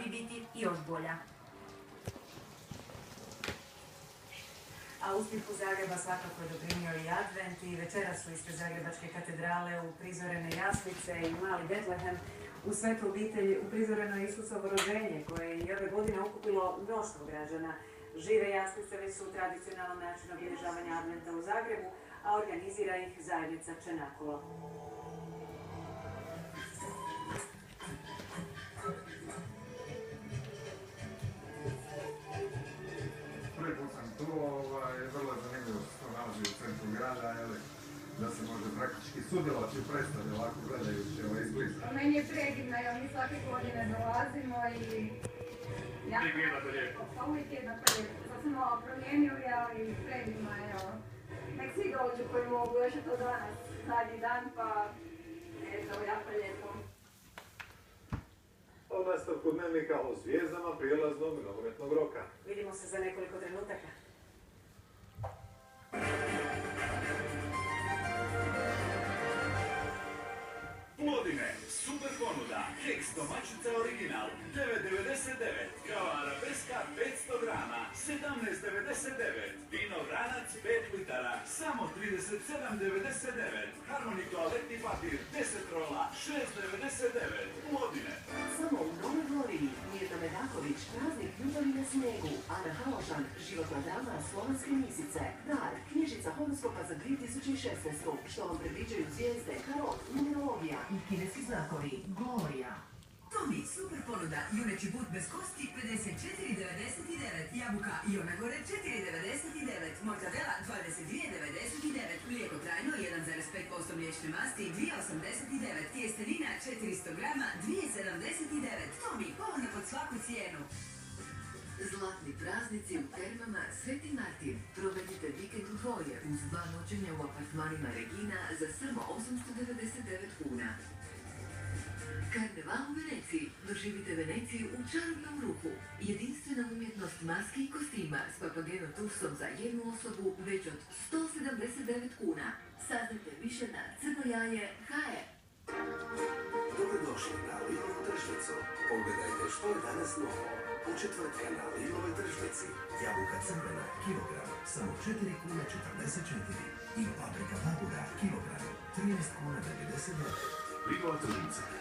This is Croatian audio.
bi biti još bolja. A uspjehu Zagreba svakako je doprinio i Advent i večeras su ispred Zagrebačke katedrale uprizorene jaslice i mali Betlehem. U svetu obitelji uprizoreno je Isusovo rođenje koje je i ove godine okupilo mnoštvo građana. Žive jaslice već su tradicionalan način obilježavanja Adventa u Zagrebu, a organizira ih zajednica Čenakolo. Prvi put sam tu, vrlo je zanimljivo što se nalazi u centru grada, da se može praktički sudjelovati u predstavi ovako gledajući izbliza. Meni je predivno, jer mi svake godine dolazimo i... Uvijek je jednako lijepo. Pa uvijek je jednako lijepo. Sad smo malo promijenili, ali predivno je, evo. Nek svi dođu koji mogu, još je to danas, zadnji dan, pa eto, jako lijepo. O nastavku dnevnika o zvijezdama prijelaznog nogometnog roka. Vidimo se za nekoliko trenutaka. Plodine, super ponuda, keks domaćica original, 9,99, kao arabeska 500 grama, 17,99, vino vranac 5 litara, samo 37,99, Harmony toaletni papir 10 rola, 6,99, Plodine. Samo u Novoj Gori, Mirta Medaković, praznik ljubavi na snegu, Ana Halošan, životna drama Slovenske misice, Dar, knjižica horoskopa za 2016. Što vam predviđaju zvijezde, tarot, numerologija i kineski znakovi, Gloria. Tomi, super ponuda, juneći but bez kosti 54,99, jabuka i ona gore 4,99, mortadela 22,99, mlijeko trajno 1,5% mliječne masti 2,89, tjestenina 400 grama 2,79, Tomi, ponuda pod svaku cijenu. Zlatni praznici u termama Sveti Martin. Provedite vikend u dvoje uz 2 noćenja u apartmanima Regina za samo 899 kuna. Karneval u Veneciji. Doživite Veneciju u čarobnom ruhu. Jedinstvena umjetnost maske i kostima s Papageno Tusom za jednu osobu već od 179 kuna. Saznajte više na crnojaje.hr. Dobrodošli na Lidlovu tržnicu. Pogledajte što je danas novo. U četvrtka na Lidlovoj tržnici. Jabuka crvena, kilogram, samo 4 kuna 44. I paprika babura, kilogram, 13 kuna 99. Lidlova tržnica.